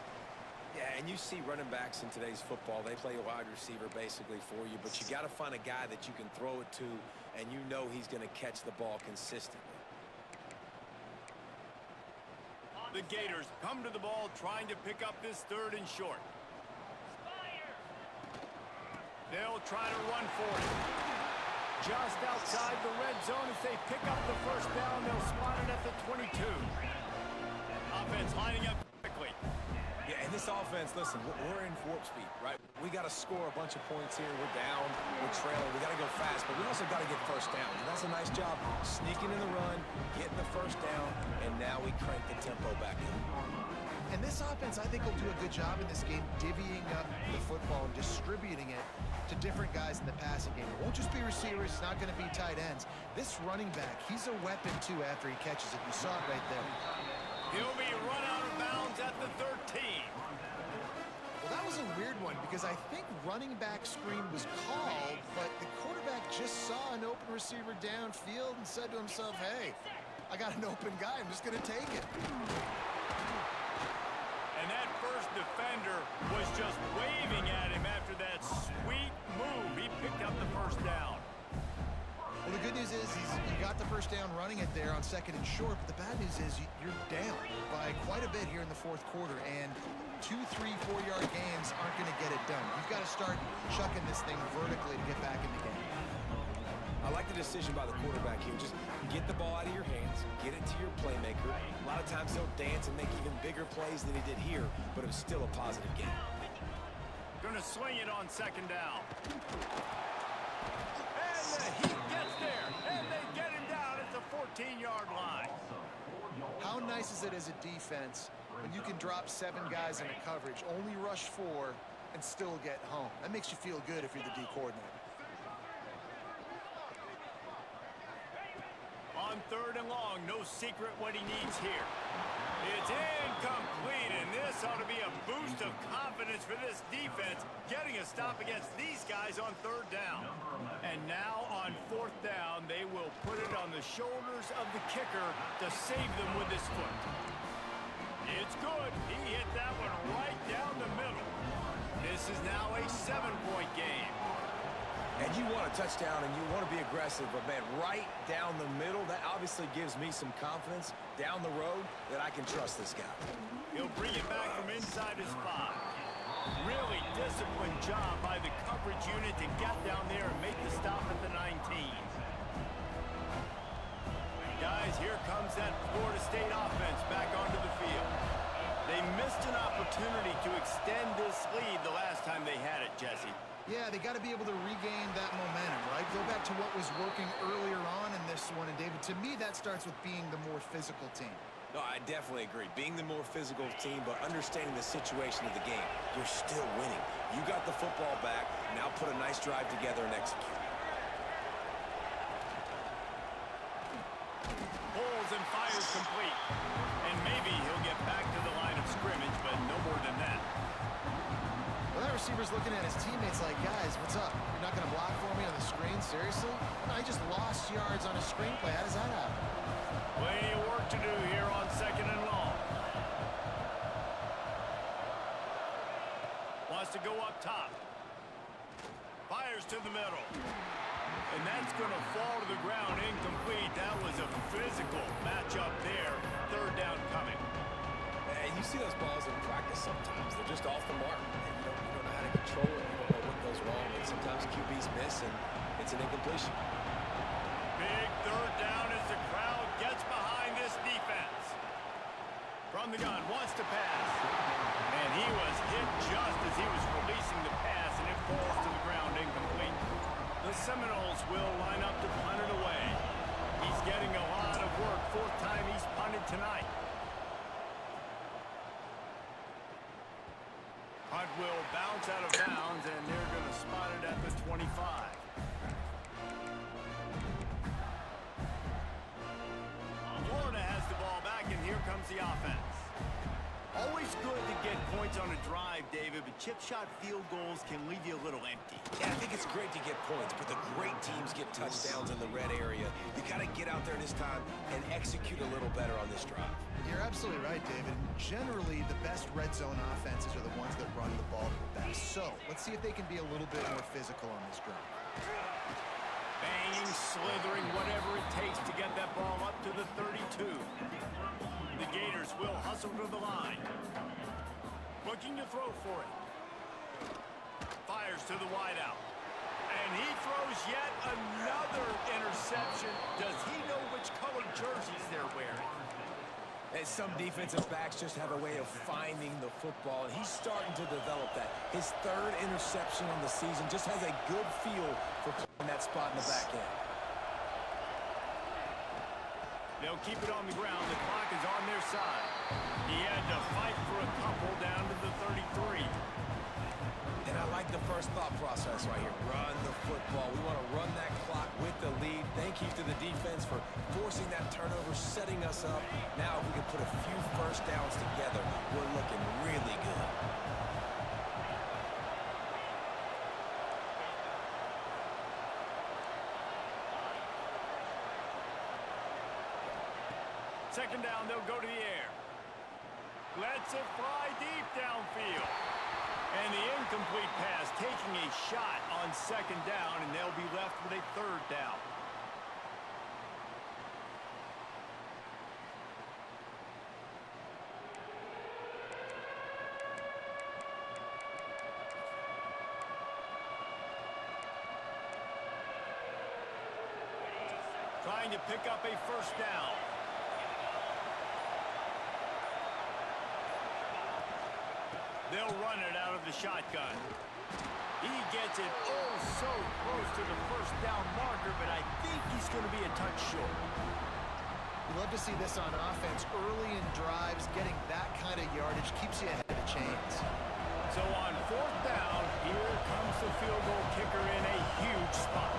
Yeah, and you see running backs in today's football, they play a wide receiver basically for you, but you got to find a guy that you can throw it to, and you know he's going to catch the ball consistently. The Gators come to the ball trying to pick up this third and short. They'll try to run for it. Just outside the red zone as they pick up the first down. They'll spot it at the 22. Offense lining up quickly. Yeah, and this offense, listen, we're in warp speed, right? We got to score a bunch of points here. We're down, we're trailing. We got to go fast, but we also got to get first down. And that's a nice job sneaking in the run, getting the first down, and now we crank the tempo back in. And this offense, I think, will do a good job in this game divvying up the football and distributing it to different guys in the passing game. It won't just be receivers. It's not going to be tight ends. This running back, he's a weapon, too, after he catches it. You saw it right there. He'll be run out of bounds at the 13. Well, that was a weird one because I think running back screen was called, but the quarterback just saw an open receiver downfield and said to himself, hey, I got an open guy. I'm just going to take it. And that first defender was just waving at him after that sweet move. He picked up the first down. Well, the good news is you got the first down running it there on second and short, but the bad news is you're down by quite a bit here in the fourth quarter, and 2, 3, 4-yard gains aren't going to get it done. You've got to start chucking this thing vertically to get back in the game. I like the decision by the quarterback here. Just get the ball out of your hands, get it to your playmaker. A lot of times he'll dance and make even bigger plays than he did here, but it was still a positive game. Gonna swing it on second down. And the heat gets there, and they get him down at the 14-yard line. How nice is it as a defense when you can drop 7 guys in a coverage, only rush 4, and still get home? That makes you feel good if you're the D coordinator. On 3rd and long, no secret what he needs here. It's incomplete, and this ought to be a boost of confidence for this defense, getting a stop against these guys on 3rd down. And now on 4th down, they will put it on the shoulders of the kicker to save them with his foot. It's good. He hit that one right down the middle. This is now a 7-point game. And you want a touchdown and you want to be aggressive, but man, right down the middle, that obviously gives me some confidence down the road that I can trust this guy. He'll bring it back from inside his 5. Really disciplined job by the coverage unit to get down there and make the stop at the 19. Guys, here comes that Florida State offense back onto the field. They missed an opportunity to extend this lead the last time they had it, Jesse. Yeah, they got to be able to regain that momentum, right? Go back to what was working earlier on in this one. And, David, to me, that starts with being the more physical team. No, I definitely agree. Being the more physical team, but understanding the situation of the game. You're still winning. You got the football back. Now put a nice drive together and execute. Pulls and fires complete. And maybe he'll get back to the line of scrimmage, but no more than that. Well, that receiver's looking at his teammates like, guys, what's up? You're not going to block for me on the screen? Seriously? No, I just lost yards on a screenplay. How does that happen? Plenty of work to do here on 2nd and long. Wants to go up top. Fires to the middle. And that's going to fall to the ground incomplete. That was a physical matchup there. 3rd down coming. And you see those balls in practice sometimes. They're just off the mark. And you don't know how to control it. You don't know what goes wrong. And sometimes QBs miss, and it's an incompletion. Big 3rd down as the crowd gets behind this defense. From the gun, wants to pass. And he was hit just as he was releasing the pass, and it falls to the ground incomplete. The Seminoles will line up to punt it away. He's getting a lot of work. 4th time he's punted tonight. Punt will bounce out of bounds, and they're going to spot it at the 25. Florida has the ball back, and here comes the offense. Always good to get points on a drive, David, but chip shot field goals can leave you a little empty. Yeah, I think it's great to get points, but the great teams get touchdowns in the red area. You got to get out there this time and execute a little better on this drive. You're absolutely right, David. Generally, the best red zone offenses are the ones that run the ball the best. So, let's see if they can be a little bit more physical on this drive. Banging, slithering, whatever it takes to get that ball up to the 32. The Gators will hustle to the line. Looking to throw for it. Fires to the wideout. And he throws yet another interception. Does he know which colored jerseys they're wearing? And some defensive backs just have a way of finding the football, and he's starting to develop that. His 3rd interception on the season, just has a good feel for playing that spot in the back end. They'll keep it on the ground. The clock is on their side. He had to fight for a couple down to the 33. And I like the first thought process right here. Run the football. We want to run that clock with the lead. Thank you to the defense for forcing that turnover, setting us up. Now, if we can put a few 1st downs together, we're looking really good. Second down, they'll go to the air. Lets it fly deep downfield. And the incomplete pass taking a shot on 2nd down, and they'll be left with a 3rd down. trying to pick up a first down. They'll run it out of the shotgun. He gets it oh so close to the first down marker, but I think he's going to be a touch short. You love to see this on offense early in drives. Getting that kind of yardage keeps you ahead of the chains. So on fourth down, here comes the field goal kicker in a huge spot.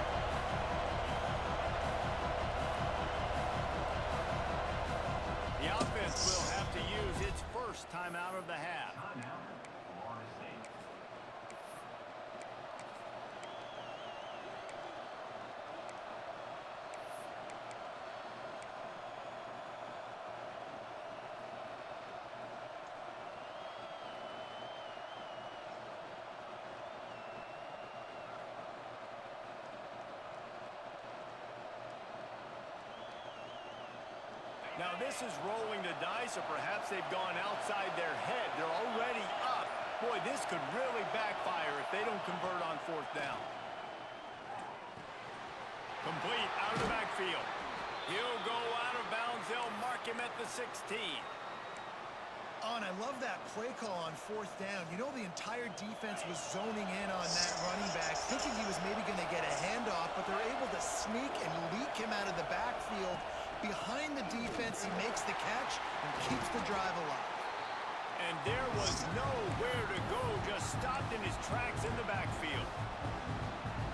The offense will have to use its first timeout of the half. Now this is rolling the dice, or perhaps they've gone outside their head. They're already up. Boy, this could really backfire if they don't convert on fourth down. Complete out of the backfield. He'll go out of bounds. They'll mark him at the 16. And I love that play call on fourth down. You know, the entire defense was zoning in on that running back, thinking he was maybe going to get a handoff, but they're able to sneak and leak him out of the backfield. Behind the defense, he makes the catch and keeps the drive alive. And there was nowhere to go, just stopped in his tracks in the backfield.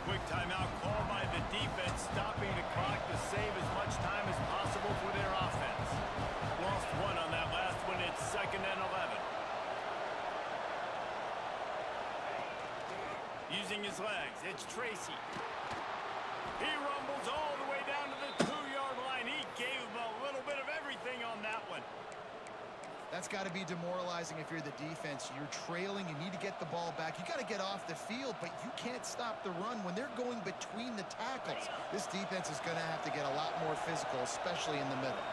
Quick timeout called by the defense, stopping the clock to save as much time as possible for their offense. Lost one on that last one. It's 2nd and 11. Using his legs, it's Tracy. He rumbles all the way down to the 2-yard line. He gave him a little bit of everything on that one. That's got to be demoralizing if you're the defense. You're trailing. You need to get the ball back. You got to get off the field, but you can't stop the run when they're going between the tackles. This defense is going to have to get a lot more physical, especially in the middle.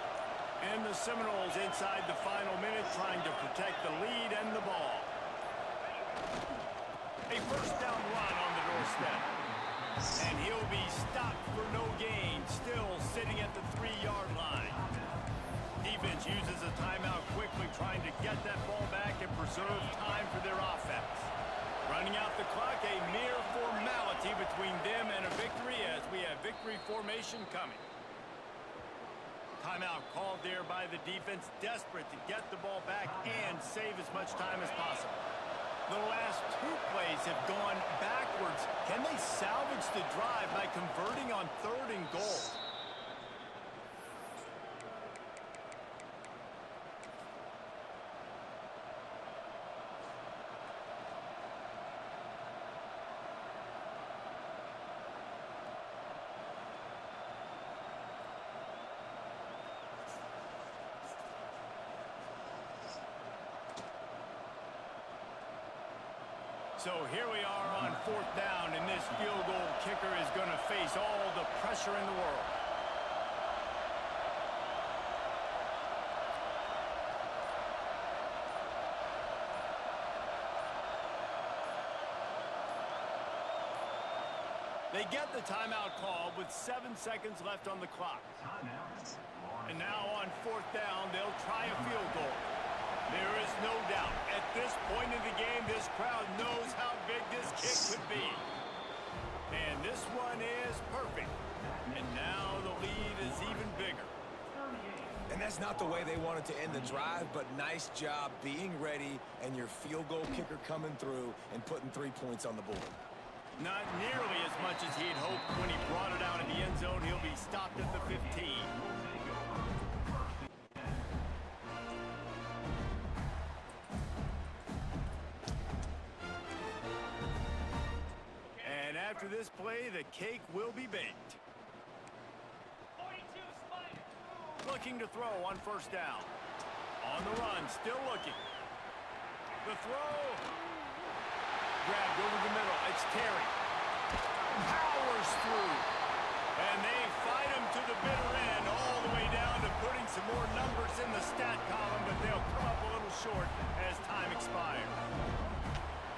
And the Seminoles inside the final minute trying to protect the lead and the ball. A first down run on the doorstep. And he'll be stopped for no gain, still sitting at the 3-yard line. Defense uses a timeout quickly, trying to get that ball back and preserve time for their offense. Running out the clock, a mere formality between them and a victory as we have victory formation coming. Timeout called there by the defense, desperate to get the ball back and save as much time as possible. The last 2 plays have gone backwards. Can they salvage the drive by converting on 3rd and goal? So here we are on 4th down, and this field goal kicker is going to face all the pressure in the world. They get the timeout call with 7 seconds left on the clock. And now on 4th down, they'll try a field goal. There is no doubt, at this point in the game, this crowd knows how big this kick could be. And this one is perfect. And now the lead is even bigger. And that's not the way they wanted to end the drive, but nice job being ready and your field goal kicker coming through and putting 3 points on the board. Not nearly as much as he'd hoped when he brought it out in the end zone. He'll be stopped at the 15. After this play, the cake will be baked. Looking to throw on 1st down. On the run, still looking. The throw. Grabbed over the middle. It's Terry. Powers through. And they fight him to the bitter end, all the way down to putting some more numbers in the stat column, but they'll come up a little short as time expires.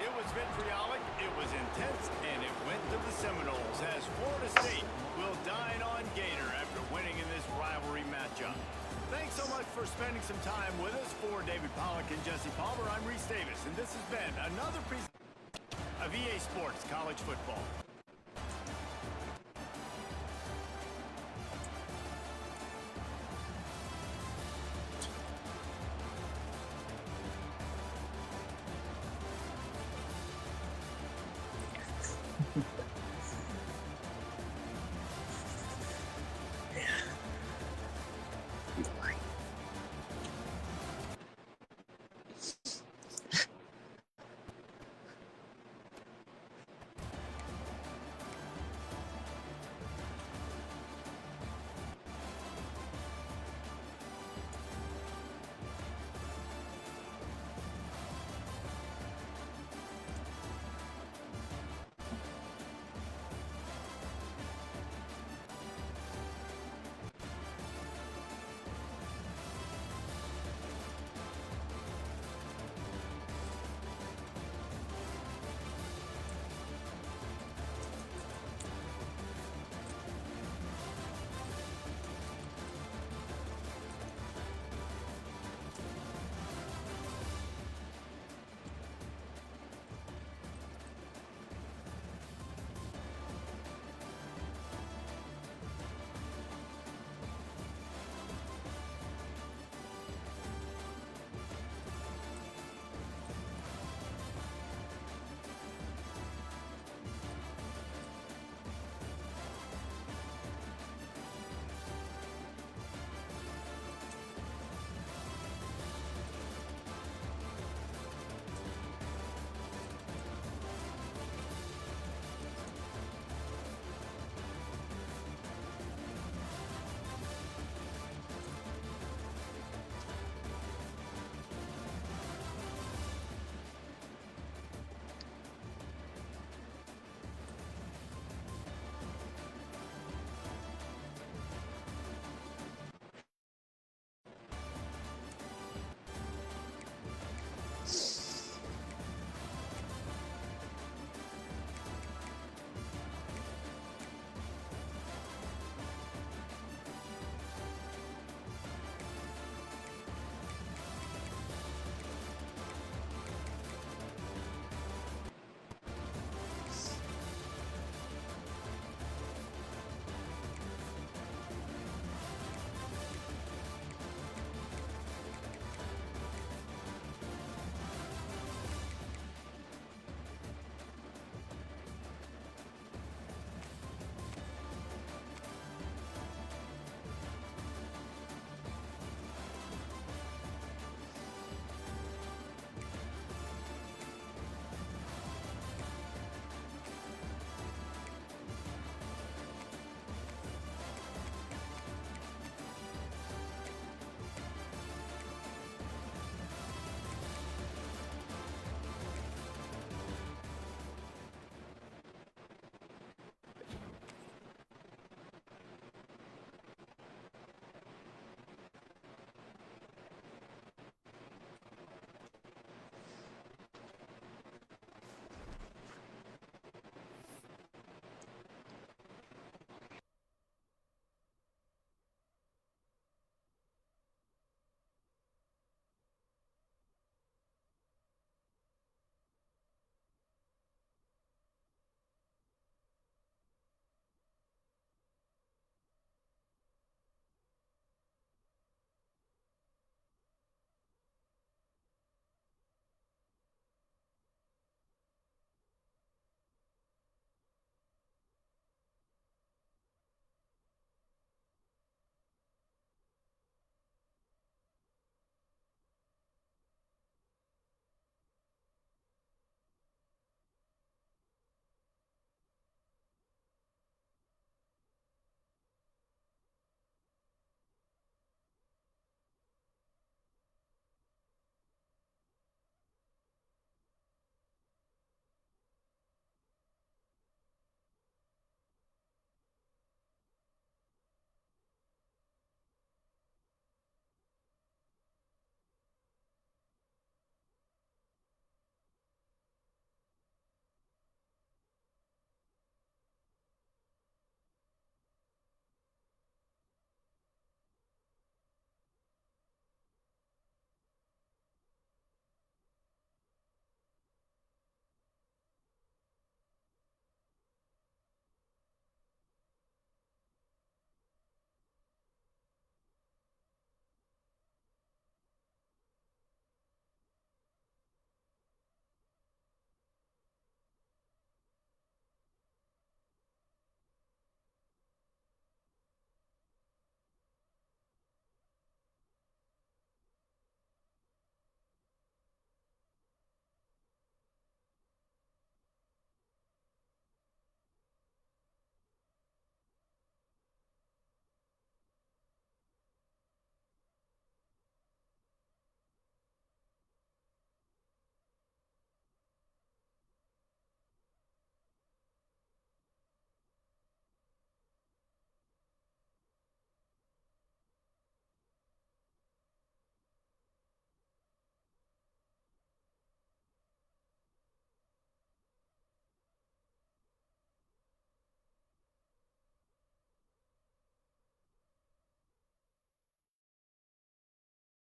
It was vitriolic, it was intense, and it went to the Seminoles as Florida State will dine on Gator after winning. so much for spending some time with us. For David Pollack and Jesse Palmer, I'm Reese Davis, and this has been another presentation of EA Sports College Football.